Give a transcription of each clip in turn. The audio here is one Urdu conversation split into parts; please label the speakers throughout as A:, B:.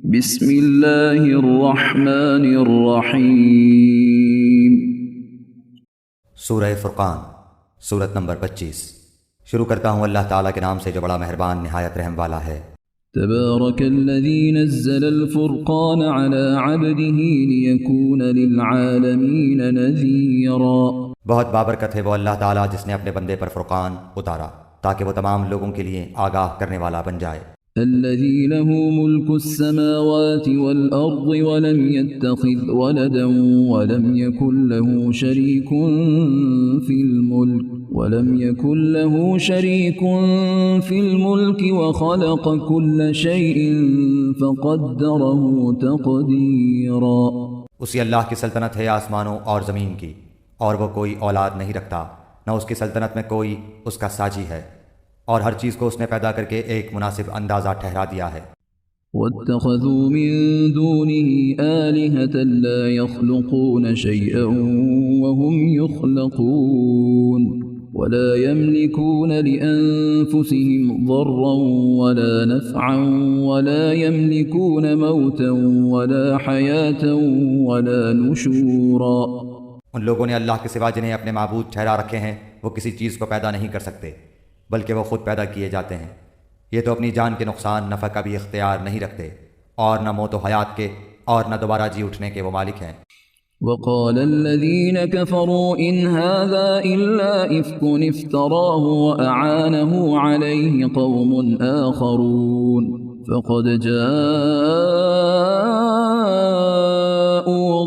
A: بسم اللہ الرحمن الرحیم۔
B: سورہ فرقان، سورت نمبر 25۔ شروع کرتا ہوں اللہ تعالیٰ کے نام سے جو بڑا مہربان نہایت رحم والا ہے۔
A: تبارک الذی نزل الفرقان علی عبده لیکون للعالمین نذیرا۔
B: بہت بابرکت ہے وہ اللہ تعالیٰ جس نے اپنے بندے پر فرقان اتارا تاکہ وہ تمام لوگوں کے لیے آگاہ کرنے والا بن جائے۔
A: الذي له ملك السماوات والأرض ولم يتخذ ولدا ولم يكن له شريك في الملك وخلق كل شيء فقدره تقديرا۔
B: اسی اللہ کی سلطنت ہے آسمانوں اور زمین کی، اور وہ کوئی اولاد نہیں رکھتا، نہ اس کی سلطنت میں کوئی اس کا ساجی ہے، اور ہر چیز کو اس نے پیدا کر کے ایک مناسب اندازہ ٹھہرا دیا ہے۔
A: واتخذوا من دونه آلهة لا يخلقون شيئا وهم يخلقون ولا يملكون لأنفسهم ضرا ولا نفعا ولا يملكون موتا ولا حياة ولا نشورا۔
B: ان لوگوں نے اللہ کے سوا جنہیں اپنے معبود ٹھہرا رکھے ہیں وہ کسی چیز کو پیدا نہیں کر سکتے، بلکہ وہ خود پیدا کیے جاتے ہیں۔ یہ تو اپنی جان کے نقصان نفع کا بھی اختیار نہیں رکھتے، اور نہ موت و حیات کے اور نہ دوبارہ جی اٹھنے کے وہ مالک ہیں۔
A: وقال الذين كفروا إن هذا إلا إفك افتراه وأعانه عليه قوم آخرون فقد جاءوا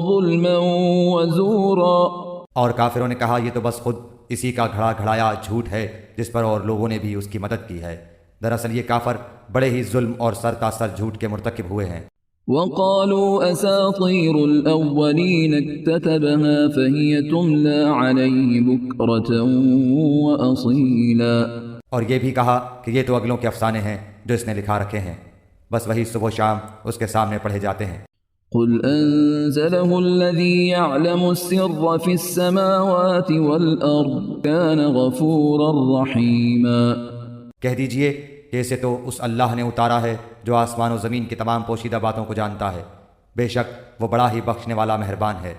A: ظلما وزورا۔
B: اور کافروں نے کہا یہ تو بس خود اسی کا گھڑا گھڑایا جھوٹ ہے جس پر اور لوگوں نے بھی اس کی مدد کی ہے۔ دراصل یہ کافر بڑے ہی ظلم اور سر تاثر جھوٹ کے مرتکب ہوئے ہیں۔
A: وقالوا أساطير الأولين اكتتبها فهي تملى عليه بكرة وأصيلا۔
B: اور یہ بھی کہا کہ یہ تو اگلوں کے افسانے ہیں جو اس نے لکھا رکھے ہیں، بس وہی صبح و شام اس کے سامنے پڑھے جاتے ہیں۔
A: قل أنزله الذي يعلم السر في السماوات والأرض كان غفورا رحيما۔
B: کہہ دیجئے کہ اسے تو اس اللہ نے اتارا ہے جو آسمان و زمین کی تمام پوشیدہ باتوں کو جانتا ہے، بے شک وہ بڑا ہی بخشنے والا مہربان ہے۔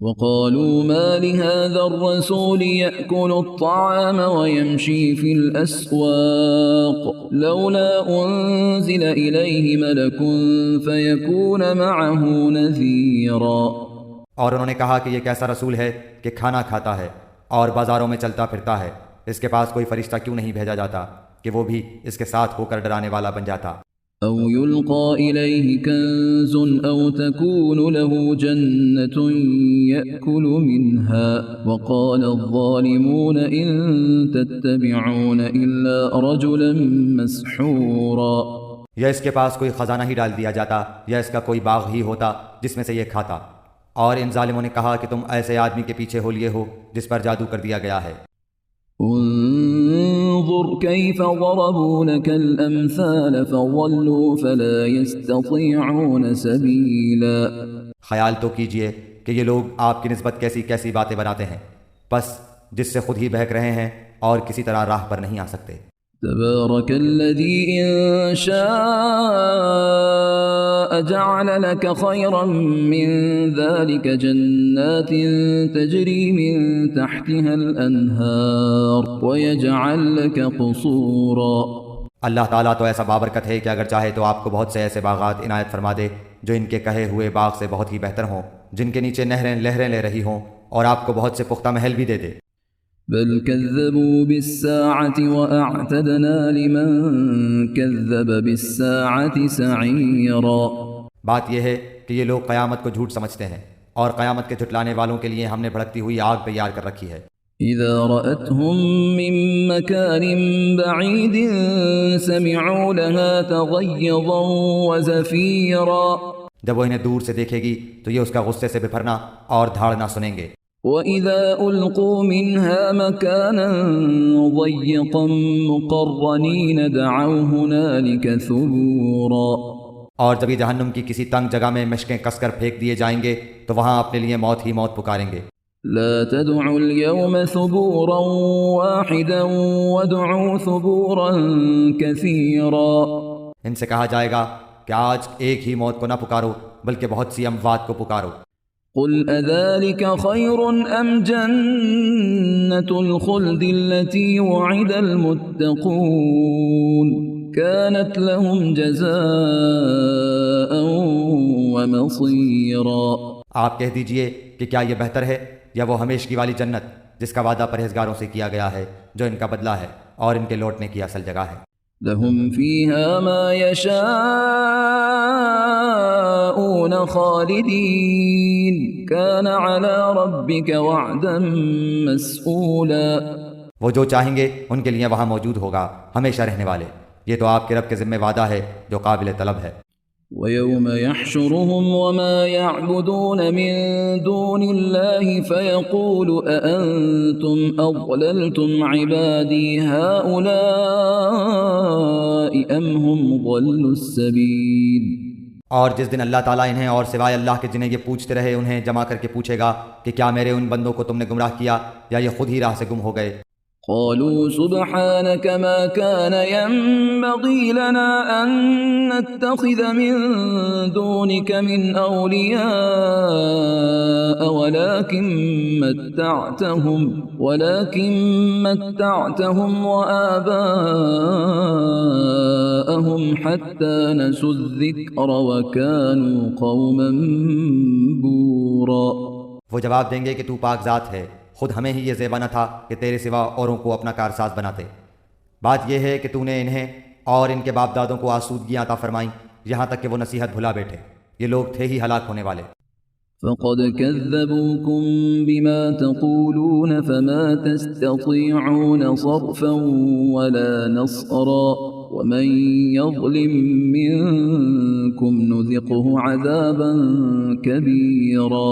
A: وقالوا ما لهذا الرسول يأكل الطعام ويمشي في الأسواق لولا أنزل إليه ملك فيكون معه نذيرا۔
B: اور انہوں نے کہا کہ یہ کیسا رسول ہے کہ کھانا کھاتا ہے اور بازاروں میں چلتا پھرتا ہے، اس کے پاس کوئی فرشتہ کیوں نہیں بھیجا جاتا کہ وہ بھی اس کے ساتھ ہو کر ڈرانے والا بن جاتا۔
A: أو يلقى إليه كنز أو تكون له جنة يأكل منها وقال الظالمون إن تتبعون إلا رجلا مسحورا۔
B: یا اس کے پاس کوئی خزانہ ہی ڈال دیا جاتا یا اس کا کوئی باغ ہی ہوتا جس میں سے یہ کھاتا، اور ان ظالموں نے کہا کہ تم ایسے آدمی کے پیچھے ہو لیے ہو جس پر جادو کر دیا گیا ہے۔
A: انظر كيف ضربوا لك الأمثال فضلوا فلا يستطيعون سبيلا۔
B: خیال تو کیجئے کہ یہ لوگ آپ کی نسبت کیسی کیسی باتیں بناتے ہیں، بس جس سے خود ہی بہک رہے ہیں اور کسی طرح راہ پر نہیں آ سکتے۔
A: تبارك الذي إن شاء جعل لك خيرا من ذلك جنات تجري من تحتها الأنهار ويجعل لك قصورا۔
B: اللہ تعالیٰ تو ایسا بابرکت ہے کہ اگر چاہے تو آپ کو بہت سے ایسے باغات عنایت فرما دے جو ان کے کہے ہوئے باغ سے بہت ہی بہتر ہوں، جن کے نیچے نہریں لہریں لے رہی ہوں، اور آپ کو بہت سے پختہ محل بھی دے دے۔
A: بل كذبوا بالساعة وأعتدنا لمن كذب بالساعة سعيرا۔
B: بات یہ ہے کہ یہ لوگ قیامت کو جھوٹ سمجھتے ہیں، اور قیامت کے جھٹلانے والوں کے لیے ہم نے بھڑکتی ہوئی آگ تیار کر رکھی ہے۔
A: إذا رأتهم من مكان بعيد سمعوا لها تغيظا وزفيرا۔
B: جب وہ انہیں دور سے دیکھے گی تو یہ اس کا غصے سے بپھرنا اور دھاڑنا سنیں گے۔
A: وَإِذَا أُلْقُوا مِنْهَا مَكَانًا ضَيِّقًا مُقَرَّنِينَ دَعَوْا هُنَالِكَ ثُبُورًا۔
B: اور جب یہ جہنم کی کسی تنگ جگہ میں مشقیں کس کر پھینک دیے جائیں گے تو وہاں اپنے لیے موت ہی موت پکاریں گے۔
A: لا تدعوا اليوم ثبورا واحدا وادعوا ثبورا كثيرا۔
B: ان سے کہا جائے گا کہ آج ایک ہی موت کو نہ پکارو بلکہ بہت سی اموات کو پکارو۔
A: قل أذلك خير أم جنة الخلد التي وعد المتقون كانت لهم جزاء ومصيرا۔
B: آپ کہہ دیجئے کہ کیا یہ بہتر ہے یا وہ ہمیشگی والی جنت جس کا وعدہ پرہیزگاروں سے کیا گیا ہے، جو ان کا بدلہ ہے اور ان کے لوٹنے کی اصل جگہ ہے۔
A: لهم فيها ما يشاءون خالدين كان على ربك وعدا مسئولا۔
B: وہ جو چاہیں گے ان کے لیے وہاں موجود ہوگا ہمیشہ رہنے والے، یہ تو آپ کے رب کے ذمہ وعدہ ہے جو قابل طلب ہے۔
A: ويوم يحشرهم وما يعبدون من دون الله فيقول أأنتم أضللتم عبادي هؤلاء أم هم ضلوا السبيل۔
B: اور جس دن اللہ تعالیٰ انہیں اور سوائے اللہ کے جنہیں یہ پوچھتے رہے انہیں جمع کر کے پوچھے گا کہ کیا میرے ان بندوں کو تم نے گمراہ کیا یا یہ خود ہی راہ سے گم ہو گئے؟
A: قالوا سبحانك ما كان ينبغي لنا أن نتخذ من دونك من أولياء ولكن متعتهم وآباءهم حتى نسوا الذكر وكانوا قوما بورا۔
B: وہ جواب دیں گے کہ تو پاک ذات ہے، خود ہمیں ہی یہ زیبا نہ تھا کہ تیرے سوا اوروں کو اپنا کارساز بناتے۔ بات یہ ہے کہ تو نے انہیں اور ان کے باپ دادوں کو آسودگیاں عطا فرمائیں یہاں تک کہ وہ نصیحت بھلا بیٹھے، یہ لوگ تھے ہی ہلاک ہونے والے۔
A: فقد كذبوكم بما تقولون فما تستطيعون صرفا ولا نصرا ومن يظلم منكم نذقه عذابا كبيرا۔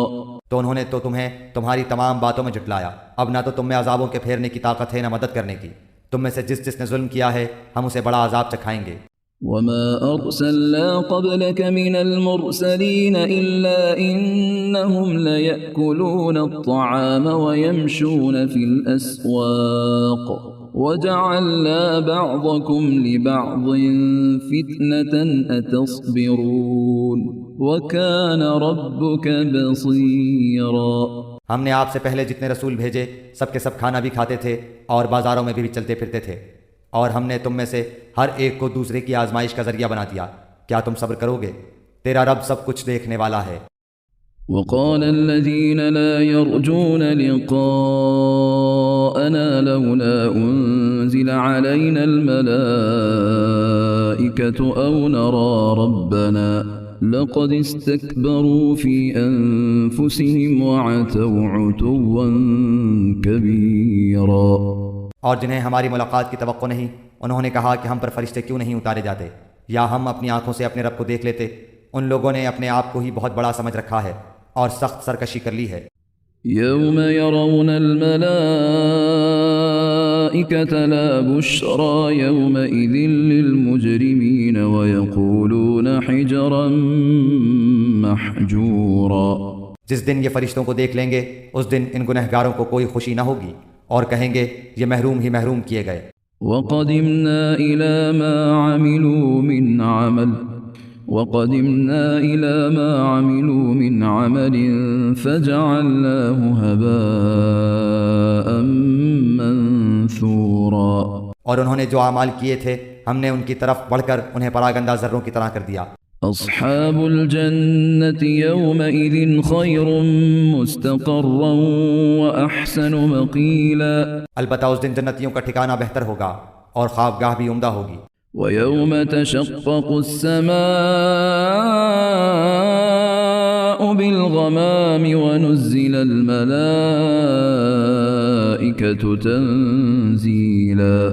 B: تو انہوں نے تو تمہیں تمہاری تمام باتوں میں جھٹلایا، اب نہ تو تم میں عذابوں کے پھیرنے کی طاقت ہے نہ مدد کرنے کی، تم میں سے جس نے ظلم کیا ہے ہم اسے بڑا عذاب چکھائیں گے۔
A: وما أرسلنا قبلك من المرسلين إلا إنهم ليأكلون الطعام ويمشون في الأسواق وجعلنا بعضكم لبعض فتنة أتصبرون وكان ربك بصيرا۔
B: ہم نے آپ سے پہلے جتنے رسول بھیجے سب کے سب کھانا بھی کھاتے تھے اور بازاروں میں بھی چلتے پھرتے تھے، اور ہم نے تم میں سے ہر ایک کو دوسرے کی آزمائش کا ذریعہ بنا دیا، کیا تم صبر کرو گے؟ تیرا رب سب کچھ دیکھنے والا ہے۔
A: وقال الذين لا يرجون لقاءنا لولا أنزل علينا الملائكة أو نرى ربنا لقد استكبروا في أنفسهم وعتوا عتوا كبيرا۔
B: اور جنہیں ہماری ملاقات کی توقع نہیں انہوں نے کہا کہ ہم پر فرشتے کیوں نہیں اتارے جاتے یا ہم اپنی آنکھوں سے اپنے رب کو دیکھ لیتے، ان لوگوں نے اپنے آپ کو ہی بہت بڑا سمجھ رکھا ہے اور سخت سرکشی کر لی ہے۔
A: يوم يرون الملائكة لا بشرى يومئذ للمجرمين ويقولون حجرا محجورا۔
B: جس دن یہ فرشتوں کو دیکھ لیں گے اس دن ان گنہگاروں کو کوئی خوشی نہ ہوگی اور کہیں گے یہ محروم ہی محروم کیے گئے۔
A: وقدمنا إلى ما عملوا من عمل فجعلناه هباء منثورا۔
B: اور انہوں نے جو اعمال کیے تھے ہم نے ان کی طرف بڑھ کر انہیں پراگندہ ذروں کی طرح کر دیا۔
A: أصحاب الجنة يومئذ خير مستقرا وأحسن مقيلا۔
B: البتہ اس دن جنتیوں کا ٹھکانہ بہتر ہوگا اور خوابگاہ بھی عمدہ ہوگی۔
A: ويوم تشقق السماء بالغمام ونزل الملائكة تنزيلا۔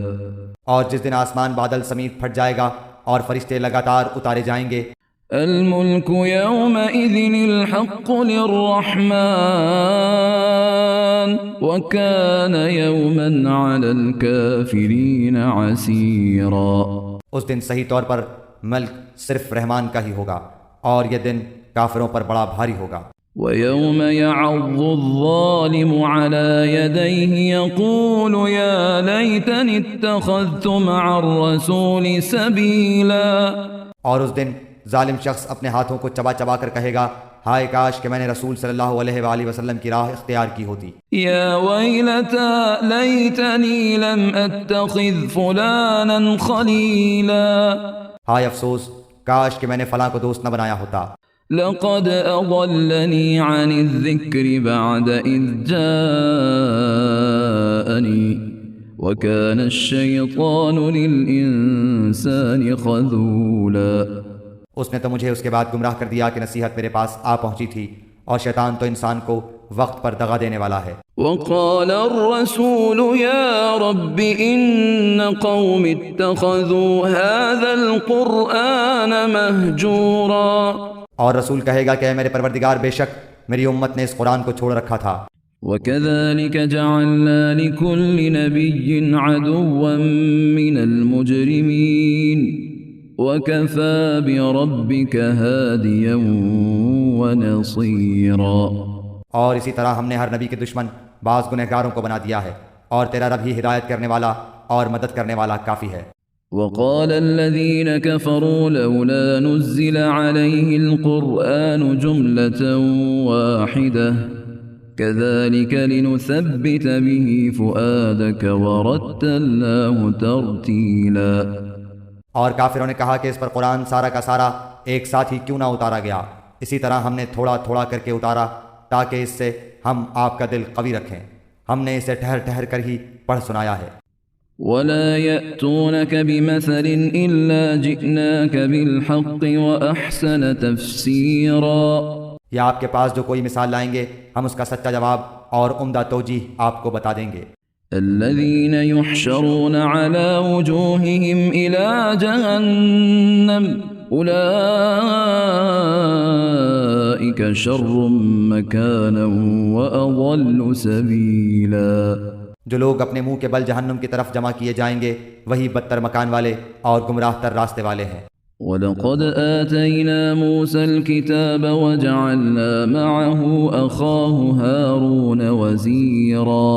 B: اور جس دن آسمان بادل سمیت پھٹ جائے گا اور فرشتے لگاتار اتارے جائیں گے۔
A: الملك يومئذ الحق للرحمن وكان يوما على الكافرين عسيرا۔
B: اس دن صحیح طور پر ملک صرف رحمان کا ہی ہوگا اور یہ دن کافروں پر بڑا بھاری ہوگا۔
A: ويوم يعض الظالم على يديه يقول يا ليتني اتخذت مع الرسول سبيلا۔
B: اور اس دن ظالم شخص اپنے ہاتھوں کو چبا چبا کر کہے گا ہائے کاش کہ میں نے رسول صلی اللہ علیہ وآلہ وسلم کی راہ اختیار کی ہوتی۔
A: يا ويلتى ليتني لم أتخذ فلانا خليلا
B: ہائے افسوس کاش کہ میں نے فلاں کو دوست نہ بنایا ہوتا۔
A: لقد أضلني عن الذكر بعد إذ جاءني وكان الشيطان للإنسان خذولا۔
B: اس نے تو مجھے اس کے بعد گمراہ کر دیا کہ نصیحت میرے پاس آ پہنچی تھی، اور شیطان تو انسان کو وقت پر دغا دینے والا ہے۔
A: وقال الرسول يا رب إن قوم اتخذوا هذا القرآن مهجورا۔
B: اور رسول کہے گا کہ اے میرے پروردگار بے شک میری امت نے اس قرآن کو چھوڑ رکھا تھا۔
A: وكذلك جعلنا لكل نبي عدوا من المجرمين وكفى بربك هاديا ونصيرا۔
B: اور اسی طرح ہم نے ہر نبی کے دشمن بعض گنہگاروں کو بنا دیا ہے، اور تیرا رب ہی ہدایت کرنے والا اور مدد کرنے والا کافی ہے۔
A: وقال الذين كفروا لولا نزل عليه القرآن جملة واحدة كذلك لنثبت به فؤادك ورتلناه ترتيلا۔
B: اور کافروں نے کہا کہ اس پر قرآن سارا کا سارا ایک ساتھ ہی کیوں نہ اتارا گیا، اسی طرح ہم نے تھوڑا تھوڑا کر کے اتارا تاکہ اس سے ہم آپ کا دل قوی رکھیں۔ ہم نے اسے ٹھہر ٹھہر کر ہی پڑھ سنایا ہے۔
A: ولا يأتونك بمثل إلا جئناك بالحق وأحسن تفسيرا۔
B: یا آپ کے پاس جو کوئی مثال لائیں گے ہم اس کا سچا جواب اور عمدہ توجیہ آپ کو بتا دیں گے۔
A: الذين يحشرون على وجوههم إلى جهنم أولئك شر مكانا وأضل سبيلا۔
B: جو لوگ اپنے منہ کے بل جہنم کی طرف جمع کیے جائیں گے وہی بدتر مکان والے اور گمراہ تر راستے والے ہیں۔
A: وَلَقَدْ آتَيْنَا مُوسَى الْكِتَابَ وَجَعَلْنَا مَعَهُ أَخَاهُ هَارُونَ وَزِيرًا۔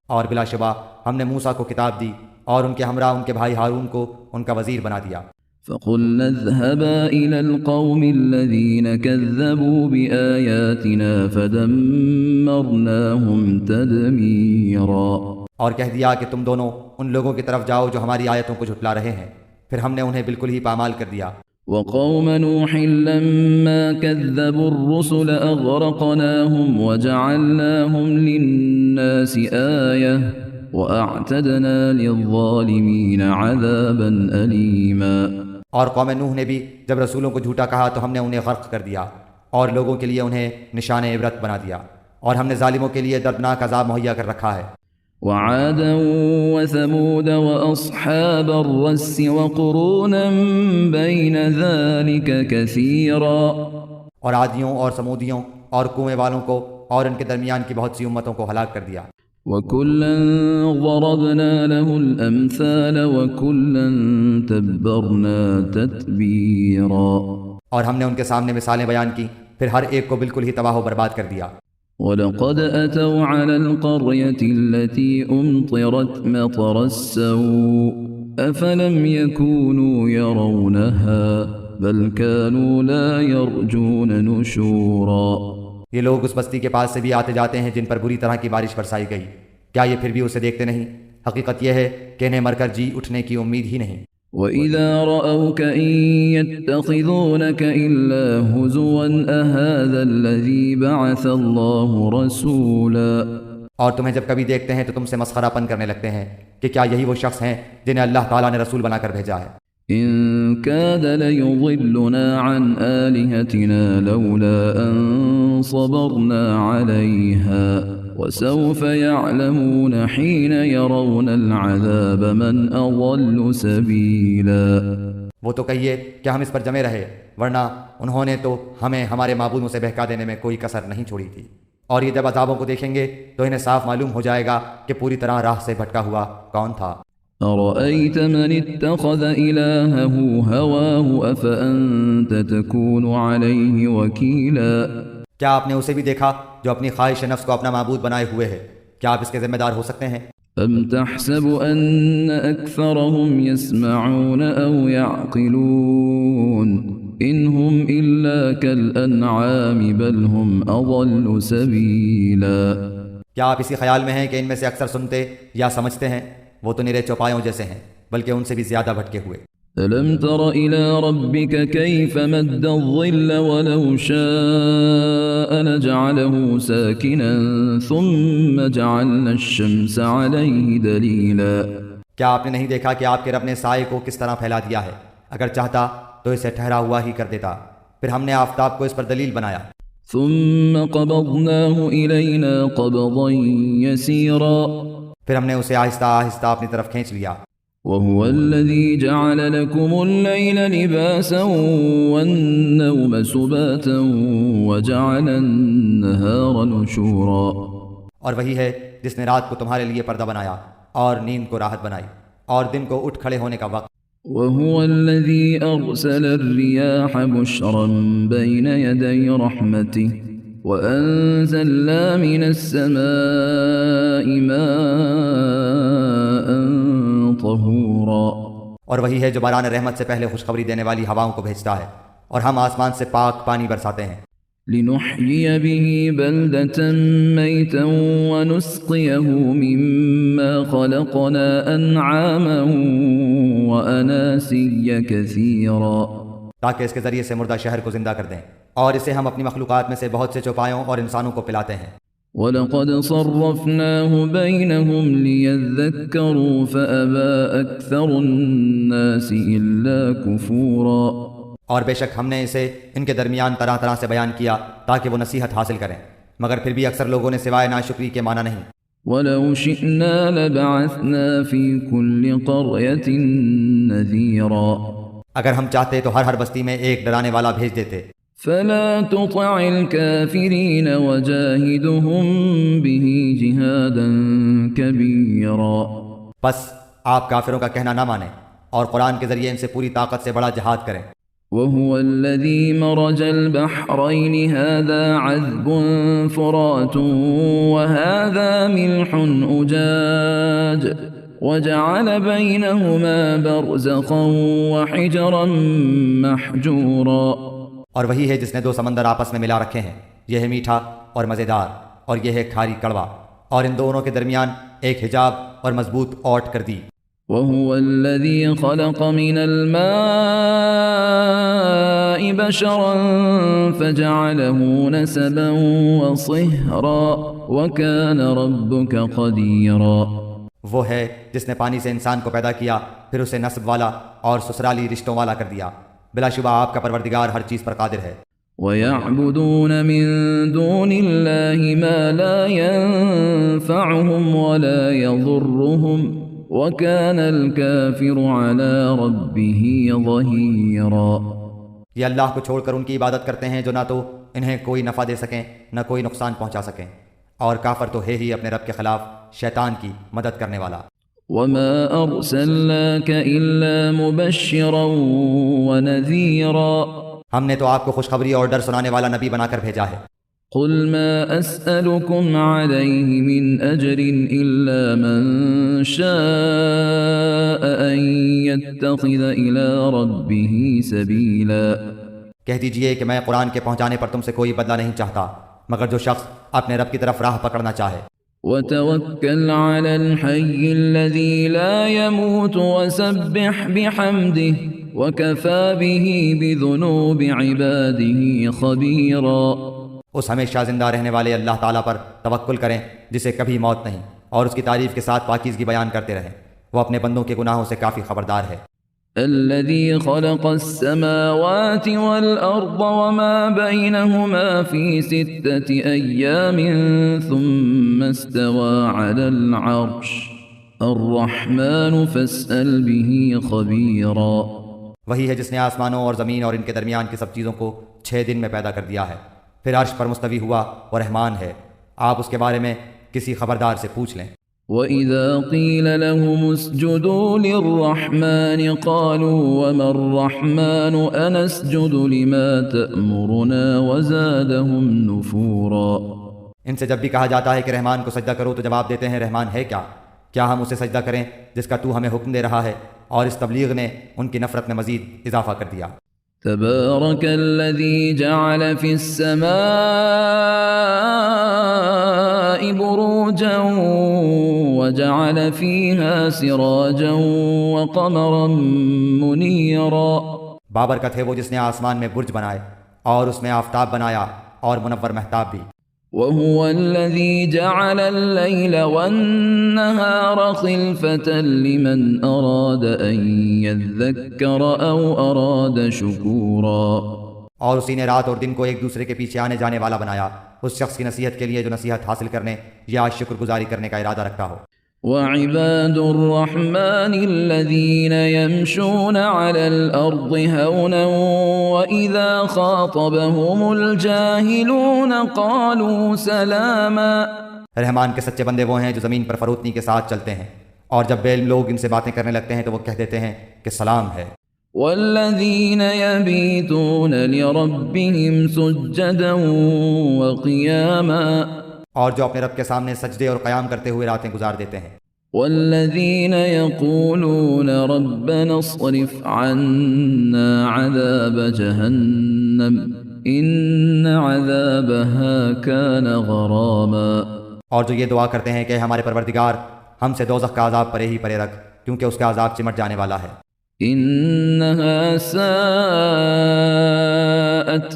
B: اور بلا شبہ ہم نے موسیٰ کو کتاب دی اور ان کے ہمراہ ان کے بھائی ہارون کو ان کا وزیر بنا دیا۔
A: فَقُلْنَا اذْهَبَا إِلَى الْقَوْمِ الَّذِينَ كَذَّبُوا بِآيَاتِنَا فَدَمَّرْنَاهُمْ تَدْمِيرًا۔
B: اور کہہ دیا کہ تم دونوں ان لوگوں کی طرف جاؤ جو ہماری آیتوں کو جھٹلا رہے ہیں، پھر ہم نے انہیں بالکل ہی پامال کر دیا۔
A: وقوم نوح لما كذبوا الرسل أغرقناهم وجعلناهم للناس آية وأعتدنا للظالمين عذابا أليما۔
B: اور قوم نوح نے بھی جب رسولوں کو جھوٹا کہا تو ہم نے انہیں غرق کر دیا اور لوگوں کے لیے انہیں نشان عبرت بنا دیا، اور ہم نے ظالموں کے لیے دردناک عذاب مہیا کر رکھا ہے۔
A: وعادا وثمود وأصحاب الرس وقرونا بين ذلك كثيرا۔
B: اور عادیوں اور سمودیوں اور کنویں والوں کو اور ان کے درمیان کی بہت سی امتوں کو ہلاک کر دیا۔
A: وكلا ضربنا له الأمثال وكلا تبرنا تتبيرا۔
B: اور ہم نے ان کے سامنے مثالیں بیان کی، پھر ہر ایک کو بالکل ہی تباہ و برباد کر دیا۔
A: وَلَقَدْ أَتَوْا عَلَى الْقَرْيَةِ الَّتِي أُمْطِرَتْ مَطَرَ السَّوْءِ أَفَلَمْ يَكُونُوا يَرَوْنَهَا بَلْ كَانُوا لَا يَرْجُونَ نُشُورًا۔
B: یہ لوگ اس بستی کے پاس سے بھی آتے جاتے ہیں جن پر بری طرح کی بارش برسائی گئی، کیا یہ پھر بھی اسے دیکھتے نہیں؟ حقیقت یہ ہے کہ انہیں مر کر جی اٹھنے کی امید ہی نہیں۔
A: وَإِذَا رَأَوْكَ إِن يَتَّخِذُونَكَ إِلَّا هُزُوًا أَهَذَا الَّذِي بَعَثَ اللَّهُ رَسُولًا۔
B: اور تمہیں جب کبھی دیکھتے ہیں تو تم سے مسخرہ پن کرنے لگتے ہیں کہ کیا یہی وہ شخص ہیں جنہیں اللہ تعالیٰ نے رسول بنا کر بھیجا ہے۔
A: إِن كَادَ لَيُضِلُّنَا عَنْ آلِهَتِنَا لَوْلَا أَن صَبَرْنَا عَلَيْهَا وَسَوْفَ يَعْلَمُونَ حِينَ يَرَوْنَ الْعَذَابَ مَنْ أَضَلُّ سَبِيلًا۔
B: وہ تو کہیے کہ ہم اس پر جمے رہے، ورنہ انہوں نے تو ہمیں ہمارے معبودوں سے بہکا دینے میں کوئی کسر نہیں چھوڑی تھی، اور یہ جب عذابوں کو دیکھیں گے تو انہیں صاف معلوم ہو جائے گا کہ پوری طرح راہ سے بھٹکا ہوا کون تھا۔
A: أَرَأَيْتَ مَنِ اتَّخَذَ إِلَٰهَهُ هَوَاهُ أَفَأَنتَ تَكُونُ عَلَيْهِ وَكِيلًا۔
B: کیا آپ نے اسے بھی دیکھا جو اپنی خواہش نفس کو اپنا معبود بنائے ہوئے ہے؟ کیا آپ اس کے ذمہ دار ہو سکتے ہیں؟
A: أَمْ تَحْسَبُ أَنَّ أَكْثَرَهُمْ يَسْمَعُونَ أَوْ يَعْقِلُونَ إن هم إلا كالأنعام بل هم أضل سبيلا
B: کیا آپ اسی خیال میں ہیں کہ ان میں سے اکثر سنتے یا سمجھتے ہیں؟ وہ تو نرے چوپایوں جیسے ہیں، بلکہ ان سے بھی زیادہ بھٹکے ہوئے۔
A: ألم تر إلى ربك كيف مد الظل ولو شاء لجعله ساكنا ثم جعلنا الشمس عليه دليلا
B: کیا آپ نے نہیں دیکھا کہ آپ کے رب نے سائے کو کس طرح پھیلا دیا ہے؟ اگر چاہتا تو اسے ٹھہرا ہوا ہی کر دیتا، پھر ہم نے آفتاب کو اس پر دلیل بنایا۔
A: ثم قبضناه إلينا قبضا يسيرا
B: پھر ہم نے اسے آہستہ آہستہ اپنی طرف کھینچ لیا۔
A: وهو الذي جعل لكم الليل لباسا والنوم سباتا وجعل النهار نشورا
B: اور وہی ہے جس نے رات کو تمہارے لیے پردہ بنایا اور نیند کو راحت بنائی اور دن کو اٹھ کھڑے ہونے کا وقت۔
A: وهو الذي أرسل الرياح بشرا بين يدي رحمته وأنزلنا من السماء ماء طهورا
B: اور وہی ہے جو باران رحمت سے پہلے خوشخبری دینے والی ہواؤں کو بھیجتا ہے اور ہم آسمان سے پاک پانی برساتے ہیں۔
A: لنحيي به بلدة ميتا ونسقيه مما خلقنا أنعاما وأناسيا كثيرا
B: تاکہ اس کے ذریعے سے مردہ شہر کو زندہ کر دیں اور اسے ہم اپنی مخلوقات میں سے بہت سے چوپایوں اور انسانوں کو پلاتے ہیں۔
A: وَلَقَدْ صَرَّفْنَاهُ بَيْنَهُمْ لِيَذَّكَّرُوا فَأَبَى أَكْثَرُ النَّاسِ إِلَّا كُفُورًا
B: اور بے شک ہم نے اسے ان کے درمیان طرح طرح سے بیان کیا تاکہ وہ نصیحت حاصل کریں، مگر پھر بھی اکثر لوگوں نے سوائے ناشکری کے مانا نہیں۔
A: وَلَوْ شِئْنَا لَبَعَثْنَا فِي كُلِّ قَرْيَةٍ نَذِيرًا
B: اگر ہم چاہتے تو ہر بستی میں ایک ڈرانے والا بھیج دیتے۔
A: فَلَا تُطِعِ الْكَافِرِينَ وَجَاهِدُهُمْ بِهِ جِهَادًا كَبِيرًا
B: بس آپ کافروں کا کہنا نہ مانیں اور قرآن کے ذریعے ان سے پوری طاقت سے بڑا جہاد کریں۔
A: وهو الذي مرج البحرين هذا عذب فرات وهذا ملح أجاج وجعل بينهما برزخا وحجرا محجورا
B: اور وہی ہے جس نے دو سمندر آپس میں ملا رکھے ہیں، یہ ہے میٹھا اور مزیدار اور یہ ہے کھاری کڑوا، اور ان دونوں کے درمیان ایک حجاب اور مضبوط اوٹ کر دی۔
A: وهو الذي خلق من الماء بشرا فجعله نسبا وصهرا وكان ربك قديرا
B: وہ ہے جس نے پانی سے انسان کو پیدا کیا پھر اسے نسب والا اور سسرالی رشتوں والا کر دیا، بلا شبہ آپ کا پروردگار ہر چیز پر قادر ہے۔
A: وَيَعْبُدُونَ مِن دُونِ اللَّهِ مَا لَا يَنفَعُهُمْ وَلَا يَضُرُّهُمْ وَكَانَ الْكَافِرُ عَلَى رَبِّهِ ظَهِيرًا
B: یہ اللہ کو چھوڑ کر ان کی عبادت کرتے ہیں جو نہ تو انہیں کوئی نفع دے سکیں نہ کوئی نقصان پہنچا سکیں، اور کافر تو ہے ہی اپنے رب کے خلاف شیطان کی مدد کرنے والا۔
A: وَمَا أَرْسَلْنَاكَ إِلَّا مُبَشِّرًا وَنَذِيرًا
B: ہم نے تو آپ کو خوشخبری اور ڈر سنانے والا نبی بنا کر بھیجا ہے۔
A: قُلْ مَا أَسْأَلُكُمْ عَلَيْهِ مِنْ أَجْرٍ إِلَّا مَنْ شَاءَ أَنْ يَتَّخِذَ إِلَى رَبِّهِ سَبِيلًا
B: کہہ دیجئے کہ میں قرآن کے پہنچانے پر تم سے کوئی بدلہ نہیں چاہتا، مگر جو شخص اپنے رب کی طرف راہ پکڑنا چاہے۔
A: وَتَوَكَّلْ عَلَى الْحَيِّ الَّذِي لَا يَمُوتُ وَسَبِّحْ بِحَمْدِهِ وَكَفَى بِهِ بِذُنُوبِ عِبَادِهِ خَبِيرًا
B: اس ہمیشہ زندہ رہنے والے اللہ تعالیٰ پر توکل کریں جسے کبھی موت نہیں، اور اس کی تعریف کے ساتھ پاکیزگی بیان کرتے رہیں، وہ اپنے بندوں کے گناہوں سے کافی خبردار ہے۔
A: الذي خلق السماوات والأرض وما بينهما في 6 أيام ثم استوى على العرش الرحمن فاسأل به خبيرا
B: وہی ہے جس نے آسمانوں اور زمین اور ان کے درمیان کی سب چیزوں کو 6 دن میں پیدا کر دیا ہے، پھر عرش پر مستوی ہوا اور رحمان ہے، آپ اس کے بارے میں کسی خبردار سے پوچھ لیں۔
A: وَإِذَا قِيلَ لَهُمُ اسْجُدُوا لِلرَّحْمَنِ قَالُوا وَمَا الرَّحْمَنُ أَنَسْجُدُ لِمَا تَأْمُرُنَا وَزَادَهُمْ نُفُورًا
B: ان سے جب بھی کہا جاتا ہے کہ رحمان کو سجدہ کرو تو جواب دیتے ہیں رحمان ہے کیا ہم اسے سجدہ کریں جس کا تو ہمیں حکم دے رہا ہے، اور اس تبلیغ نے ان کی نفرت میں مزید اضافہ کر دیا۔
A: تبارك الذي جعل في السماء بروجا وجعل فيها سراجا وقمرا منيرا.
B: بابرکت ہے وہ جس نے آسمان میں برج بنائے اور اس میں آفتاب بنایا اور منور مہتاب بھی.
A: وهو الذي جعل الليل والنهار خلفة لمن أراد أن يذكر أو أراد شكورا.
B: اور اسی نے رات اور دن کو ایک دوسرے کے پیچھے آنے جانے والا بنایا اس شخص کی نصیحت کے لیے جو نصیحت حاصل کرنے یا شکر گزاری کرنے کا ارادہ رکھتا ہو.
A: وعباد الرحمن الذين يمشون على الأرض هونا وإذا خاطبهم الجاهلون قالوا سلاما.
B: رحمان کے سچے بندے وہ ہیں جو زمین پر فروتنی کے ساتھ چلتے ہیں اور جب بے لوگ ان سے باتیں کرنے لگتے ہیں تو وہ کہہ دیتے ہیں کہ سلام ہے.
A: والذين يبيتون لربهم سجدا وقياما.
B: اور جو اپنے رب کے سامنے سجدے اور قیام کرتے ہوئے راتیں گزار دیتے ہیں.
A: والذين يقولون ربنا اصرف عنا عذاب جهنم إن عذابها كان غراما.
B: اور جو یہ دعا کرتے ہیں کہ ہمارے پروردگار ہم سے دوزخ کا عذاب پرے ہی پرے رکھ کیونکہ اس کا عذاب چمٹ جانے والا ہے.
A: إنها ساءت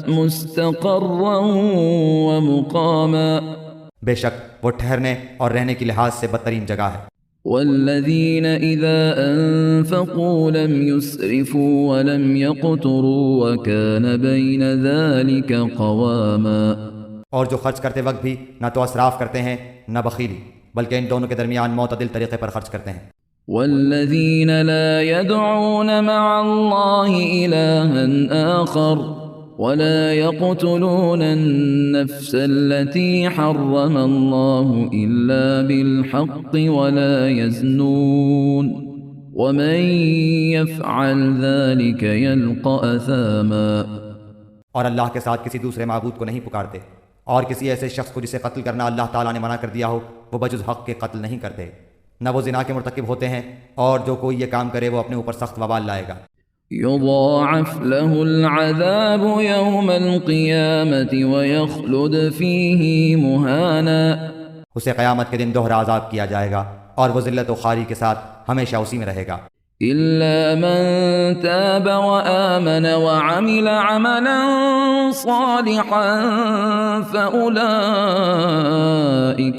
A: مستقرا ومقاما.
B: بے شک وہ ٹھہرنے اور رہنے کی لحاظ سے بدترین جگہ ہے.
A: والذين إذا أنفقوا لم يسرفوا ولم يقتروا وكان بين ذلك قواما.
B: اور جو خرچ کرتے وقت بھی نہ تو اسراف کرتے ہیں نہ بخیلی بلکہ ان دونوں کے درمیان معتدل طریقے پر خرچ کرتے ہیں.
A: والذين لا يدعون مع الله إلها آخر ولا يقتلون النفس التي حرم الله إلا بالحق ولا يزنون ومن يفعل ذلك يلقى أثاما.
B: اور اللہ کے ساتھ کسی دوسرے معبود کو نہیں پکارتے اور کسی ایسے شخص کو جسے قتل کرنا اللہ تعالیٰ نے منع کر دیا ہو وہ بجز حق کے قتل نہیں کرتے. نہ وہ زنا کے مرتکب ہوتے ہیں اور جو کوئی یہ کام کرے وہ اپنے اوپر سخت وبال لائے گا.
A: يضاعف له العذاب يوم القيامة ويخلد فيه مهانا.
B: اسے قیامت کے دن دوہرا عذاب کیا جائے گا اور وہ ذلت و خواری کے ساتھ ہمیشہ اسی میں رہے گا.
A: إلا من تاب وآمن وعمل عملا صالحا فأولئك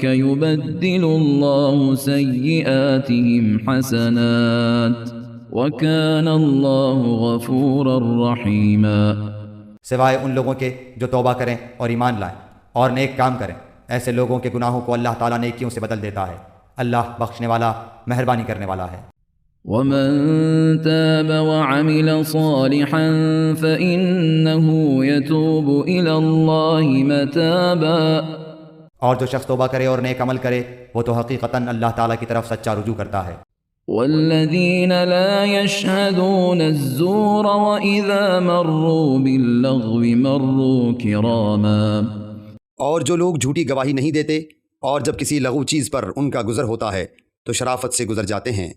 A: يبدل الله سيئاتهم حسنات وَكَانَ اللَّهُ غَفُورًا رَحِيمًا.
B: سوائے ان لوگوں کے جو توبہ کریں اور ایمان لائیں اور نیک کام کریں ایسے لوگوں کے گناہوں کو اللہ تعالیٰ نیکیوں سے بدل دیتا ہے. اللہ بخشنے والا مہربانی کرنے والا ہے.
A: وَمَن تَابَ وَعَمِلَ صَالِحًا فَإِنَّهُ يَتُوبُ إِلَى اللَّهِ مَتَابًا.
B: اور جو شخص توبہ کرے اور نیک عمل کرے وہ تو حقیقتاً اللہ تعالیٰ کی طرف سچا رجوع کرتا ہے.
A: والذين لا يشهدون الزور وإذا مروا باللغو مروا كراما.
C: اور جو لوگ جھوٹی گواہی نہیں دیتے اور جب کسی لغو چیز پر ان کا گزر ہوتا ہے تو شرافت سے گزر جاتے ہیں.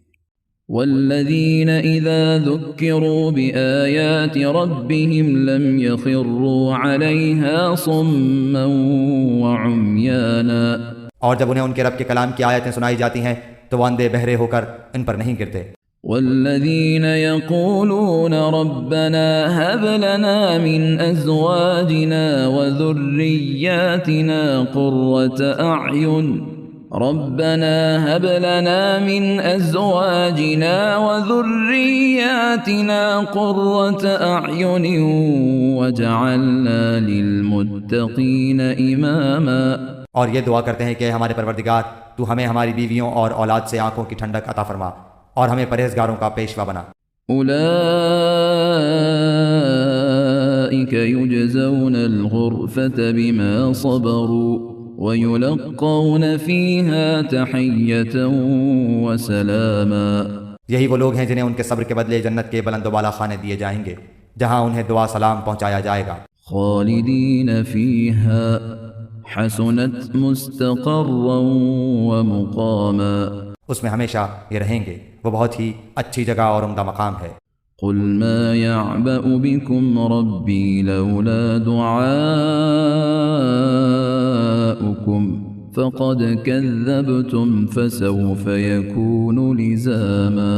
A: والذين إذا ذكروا بآيات ربهم لم يخروا عليها صما وعميانا.
B: اور جب انہیں ان کے رب کے کلام کی آیتیں سنائی جاتی ہیں تو وہ اندھے بہرے ہو کر ان پر نہیں گرتے.
A: والذين يقولون ربنا هب لنا من أزواجنا وذرياتنا قرة أعين ربنا هب لنا من أزواجنا وذرياتنا قرة أعين وجعلنا للمتقين إماما.
B: اور یہ دعا کرتے ہیں کہ ہمارے پروردگار تو ہمیں ہماری بیویوں اور اولاد سے آنکھوں کی ٹھنڈک عطا فرما اور ہمیں پرہیزگاروں کا پیشوا بنا.
A: اولئک یجزون الغرفة بما صبروا ویلقون فیہا تحیۃ وسلاما.
B: یہی وہ لوگ ہیں جنہیں ان کے صبر کے بدلے جنت کے بلند و بالا خانے دیے جائیں گے جہاں انہیں دعا سلام پہنچایا جائے گا.
A: خالدین فیہا حسنت مستقرا ومقاما.
B: اس میں ہمیشہ یہ رہیں گے وہ بہت ہی اچھی جگہ اور عمدہ مقام ہے.
A: قل ما يعبأ بكم ربي لولا دعاؤكم فقد كذبتم فسوف يكون لزاما۔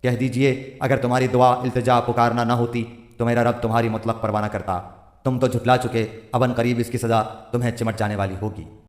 B: کہہ دیجئے اگر تمہاری دعا التجا پکارنا نہ ہوتی تو میرا رب تمہاری مطلق پرواہ نہ کرتا، تم تو جھٹلا چکے، اب ان قریب اس کی سزا تمہیں چمٹ جانے والی ہوگی۔